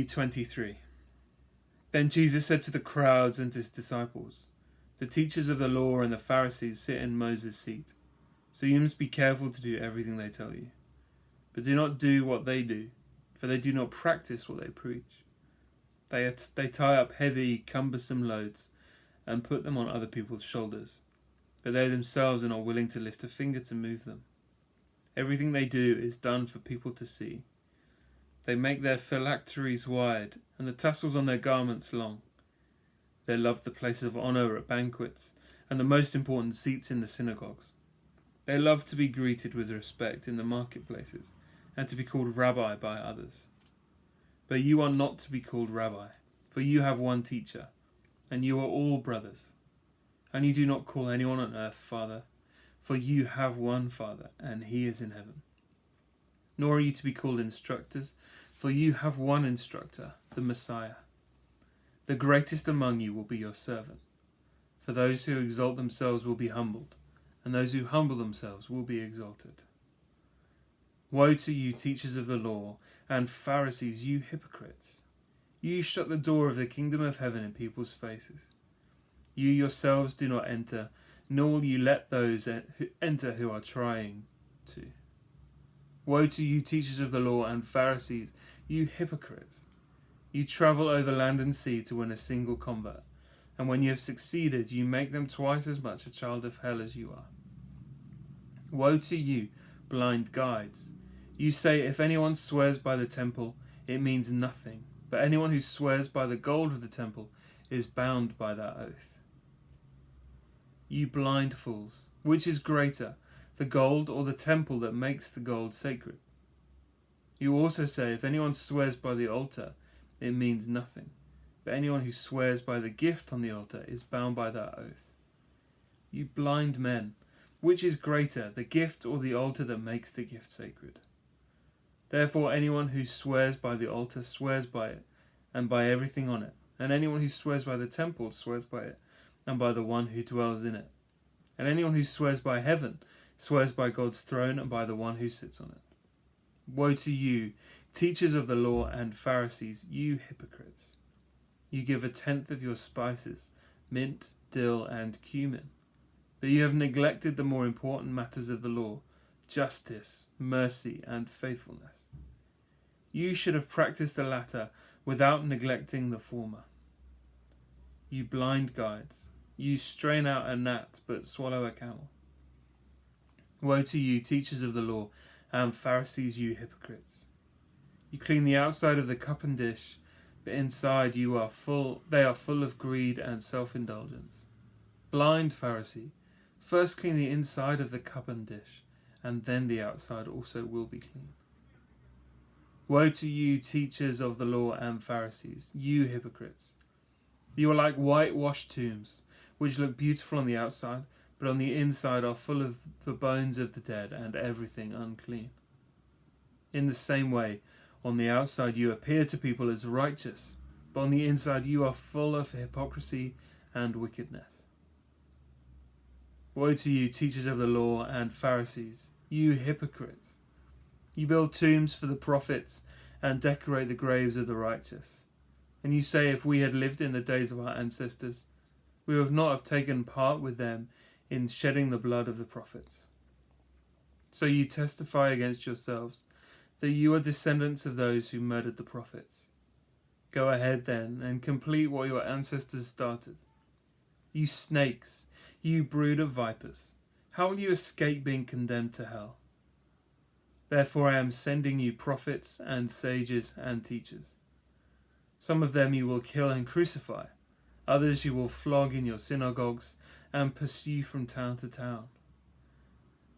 Matthew 23. Then Jesus said to the crowds and his disciples, "The teachers of the law and the Pharisees sit in Moses' seat. So you must be careful to do everything they tell you. But do not do what they do, for they do not practice what they preach. They tie up heavy, cumbersome loads and put them on other people's shoulders, but they themselves are not willing to lift a finger to move them. Everything they do is done for people to see. They make their phylacteries wide and the tassels on their garments long. They love the place of honor at banquets and the most important seats in the synagogues. They love to be greeted with respect in the marketplaces and to be called rabbi by others. But you are not to be called rabbi, for you have one teacher, and you are all brothers. And you do not call anyone on earth Father, for you have one Father, and he is in heaven. Nor are you to be called instructors, for you have one instructor, the Messiah. The greatest among you will be your servant. For those who exalt themselves will be humbled, and those who humble themselves will be exalted. Woe to you, teachers of the law, and Pharisees, you hypocrites! You shut the door of the kingdom of heaven in people's faces. You yourselves do not enter, nor will you let those enter who are trying to. Woe to you, teachers of the law and Pharisees, you hypocrites! You travel over land and sea to win a single convert, and when you have succeeded, you make them twice as much a child of hell as you are. Woe to you, blind guides! You say, if anyone swears by the temple, it means nothing, but anyone who swears by the gold of the temple is bound by that oath. You blind fools, which is greater, the gold or the temple that makes the gold sacred? You also say, if anyone swears by the altar, it means nothing, but anyone who swears by the gift on the altar is bound by that oath. You blind men, which is greater, the gift or the altar that makes the gift sacred? Therefore anyone who swears by the altar swears by it, and by everything on it, and anyone who swears by the temple swears by it, and by the one who dwells in it. And anyone who swears by heaven swears by God's throne and by the one who sits on it. Woe to you, teachers of the law and Pharisees, you hypocrites! You give 1/10 of your spices, mint, dill, and cumin, but you have neglected the more important matters of the law, justice, mercy, and faithfulness. You should have practiced the latter without neglecting the former. You blind guides! You strain out a gnat but swallow a camel. Woe to you, teachers of the law and Pharisees, you hypocrites! You clean the outside of the cup and dish, but inside they are full of greed and self-indulgence. Blind Pharisee, first clean the inside of the cup and dish, and then the outside also will be clean. Woe to you, teachers of the law and Pharisees, you hypocrites! You are like whitewashed tombs, which look beautiful on the outside, but on the inside are full of the bones of the dead and everything unclean. In the same way, on the outside you appear to people as righteous, but on the inside you are full of hypocrisy and wickedness. Woe to you, teachers of the law and Pharisees, you hypocrites! You build tombs for the prophets and decorate the graves of the righteous. And you say, if we had lived in the days of our ancestors, we would not have taken part with them in shedding the blood of the prophets. So you testify against yourselves that you are descendants of those who murdered the prophets. Go ahead then and complete what your ancestors started. You snakes, you brood of vipers, how will you escape being condemned to hell? Therefore I am sending you prophets and sages and teachers. Some of them you will kill and crucify, others you will flog in your synagogues and pursue from town to town.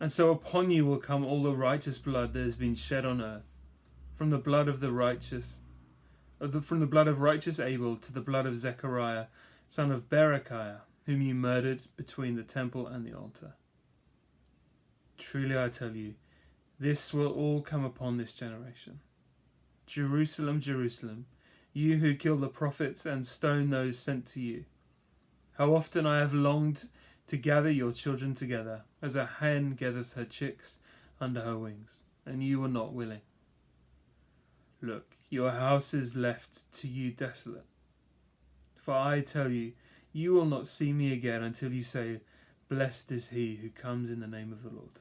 And so upon you will come all the righteous blood that has been shed on earth, from the blood of righteous Abel to the blood of Zechariah, son of Berechiah, whom you murdered between the temple and the altar. Truly I tell you, this will all come upon this generation. Jerusalem, Jerusalem, you who kill the prophets and stone those sent to you. How often I have longed to gather your children together, as a hen gathers her chicks under her wings, and you were not willing. Look, your house is left to you desolate. For I tell you, you will not see me again until you say, 'Blessed is he who comes in the name of the Lord.'"